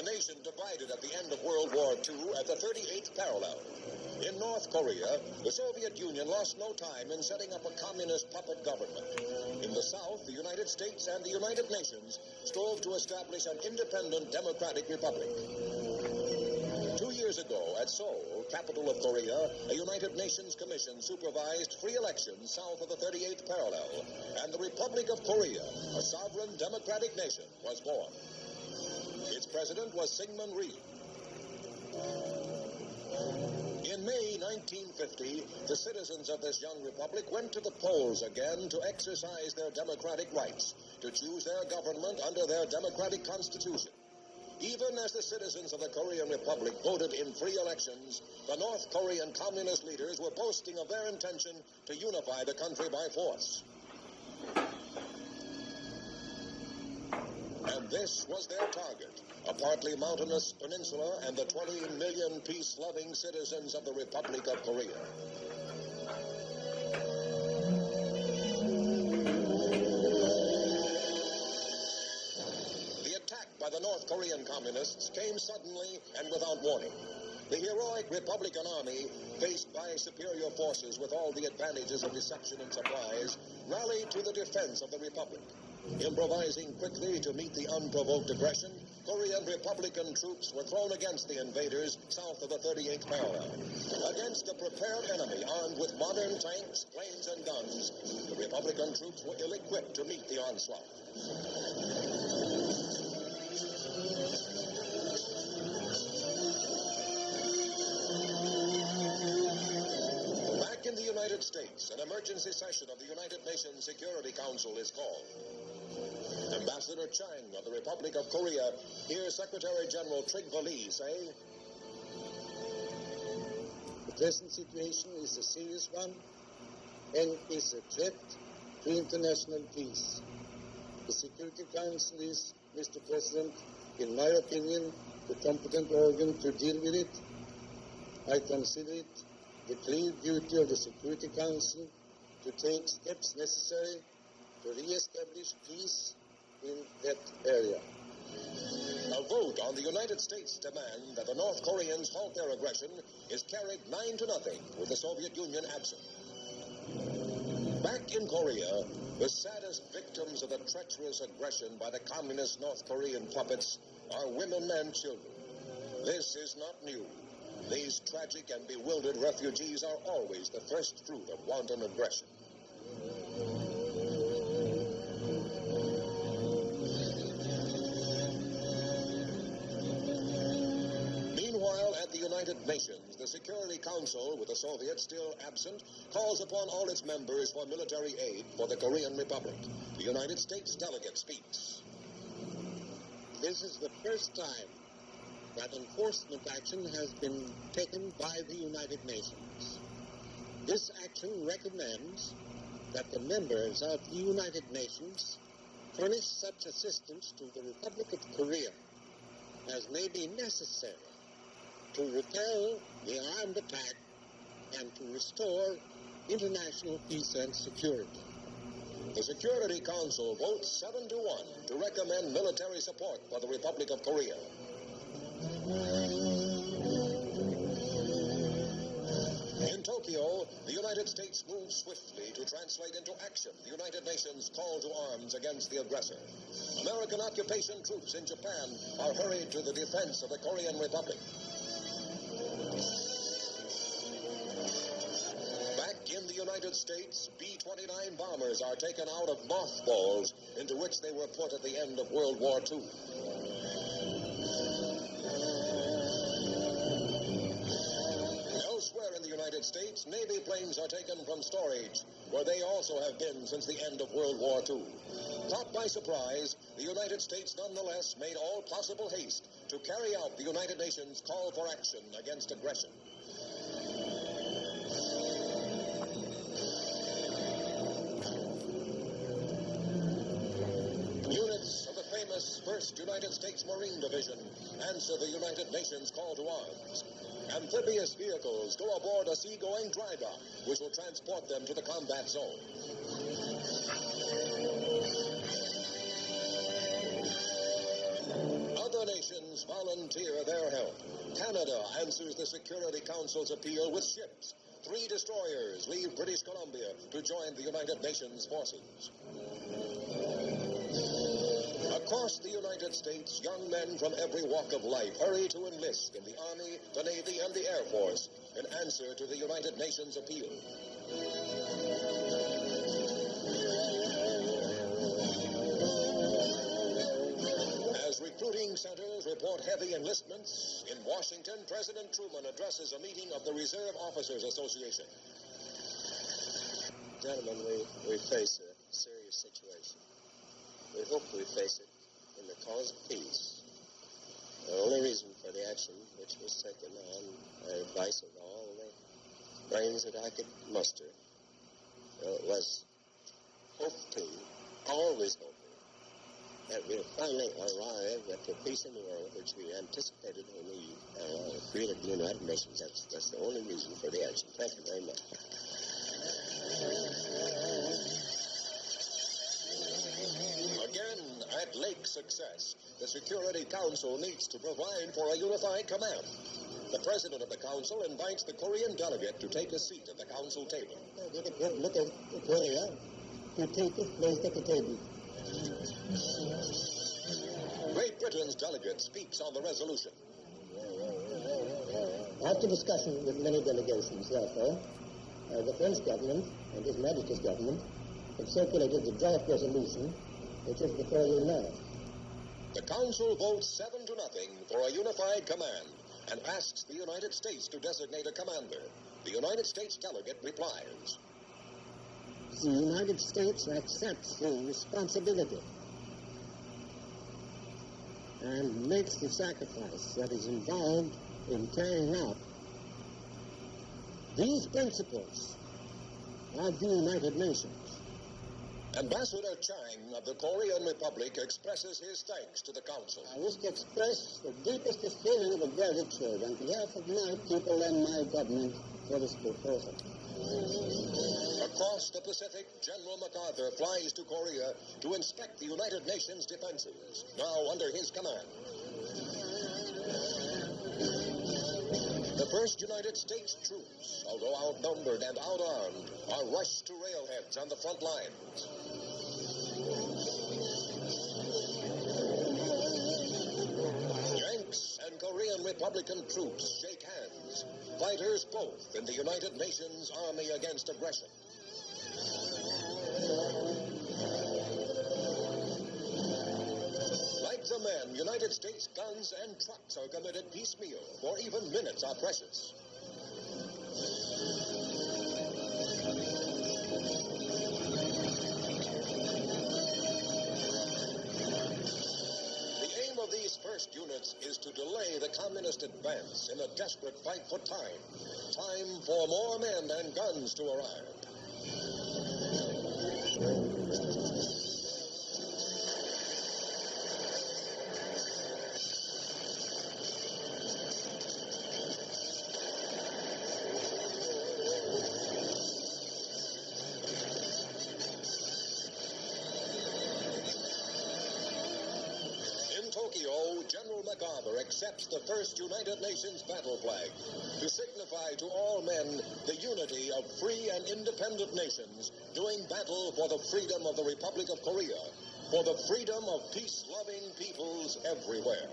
a nation divided at the end of World War II at the 38th parallel. In North Korea, the Soviet Union lost no time in setting up a communist puppet government. In the South, the United States and the United Nations strove to establish an independent democratic republic. 2 years ago, at Seoul, capital of Korea, a United Nations Commission supervised free elections south of the 38th parallel, and the Republic of Korea, a sovereign democratic nation, was born. Its president was Syngman Rhee. In May 1950, the citizens of this young republic went to the polls again to exercise their democratic rights, to choose their government under their democratic constitution. Even as the citizens of the Korean Republic voted in free elections, the North Korean communist leaders were boasting of their intention to unify the country by force. And this was their target, a partly mountainous peninsula and the 20 million peace-loving citizens of the Republic of Korea. By the North Korean communists came suddenly and without warning. The heroic Republican Army, faced by superior forces with all the advantages of deception and surprise, rallied to the defense of the Republic. Improvising quickly to meet the unprovoked aggression, Korean Republican troops were thrown against the invaders south of the 38th parallel. Against a prepared enemy armed with modern tanks, planes, and guns, the Republican troops were ill-equipped to meet the onslaught. Back in the United States, an emergency session of the United Nations Security Council is called. Ambassador Chang of the Republic of Korea hears Secretary General Trygve Lie say, "The present situation is a serious one and is a threat to international peace. The Security Council is, Mr. President, in my opinion, the competent organ to deal with it. I consider it the clear duty of the Security Council to take steps necessary to re-establish peace in that area." A vote on the United States' demand that the North Koreans halt their aggression is carried 9-0, with the Soviet Union absent. Back in Korea, the saddest victims of the treacherous aggression by the communist North Korean puppets are women and children. This is not new. These tragic and bewildered refugees are always the first fruit of wanton aggression. Meanwhile, at the United Nations, the Security Council, with the Soviets still absent, calls upon all its members for military aid for the Korean Republic. The United States delegate speaks. "This is the first time that enforcement action has been taken by the United Nations. This action recommends that the members of the United Nations furnish such assistance to the Republic of Korea as may be necessary to repel the armed attack and to restore international peace and security." The Security Council votes 7-1 to recommend military support for the Republic of Korea. In Tokyo, the United States moves swiftly to translate into action the United Nations call to arms against the aggressor. American occupation troops in Japan are hurried to the defense of the Korean Republic. Back in the United States, B-29 bombers are taken out of mothballs into which they were put at the end of World War II. Elsewhere in the United States, Navy planes are taken from storage, where they also have been since the end of World War II. Caught by surprise, the United States nonetheless made all possible haste to carry out the United Nations call for action against aggression. Units of the famous 1st United States Marine Division answer the United Nations call to arms. Amphibious vehicles go aboard a seagoing dry dock, which will transport them to the combat zone. Other Other nations volunteer their help. Canada answers the Security Council's appeal with ships. 3 destroyers leave British Columbia to join the United Nations forces. Across the United States, young men from every walk of life hurry to enlist in the Army, the Navy, and the Air Force in answer to the United Nations appeal. As recruiting centers report heavy enlistments, in Washington, President Truman addresses a meeting of the Reserve Officers Association. Gentlemen, we face a serious situation. We hope we face it in the cause of peace. The only reason for the action which was taken on advice of all the brains that I could muster was hoping, always hoping, that we'll finally arrive at the peace in the world which we anticipated when we created the United Nations. That's the only reason for the action. Thank you very much. Again, at Lake Success, the Security Council meets to provide for a unified command. The president of the council invites the Korean delegate to take a seat at the council table. Look at Korea. To take it, please take a table. Great Britain's delegate speaks on the resolution. After discussion with many delegations, therefore, the French government and His Majesty's government have circulated the draft resolution which is before you now. The council votes 7-0 for a unified command and asks the United States to designate a commander. The United States delegate replies. The United States accepts the responsibility and makes the sacrifice that is involved in carrying out these principles of the United Nations. Ambassador Chang of the Korean Republic expresses his thanks to the council. I wish to express the deepest feeling of gratitude on behalf of my people and my government for this proposal. Across the Pacific, General MacArthur flies to Korea to inspect the United Nations defenses, now under his command. The first United States troops, although outnumbered and outarmed, are rushed to railheads on the front lines. Yanks and Korean Republican troops shake hands, fighters both in the United Nations Army against aggression. Like the men, United States guns and trucks are committed piecemeal, for even minutes are precious. The aim of these first units is to delay the communist advance in a desperate fight for time. Time for more men and guns to arrive. General MacArthur accepts the first United Nations battle flag to signify to all men the unity of free and independent nations doing battle for the freedom of the Republic of Korea, for the freedom of peace-loving peoples everywhere.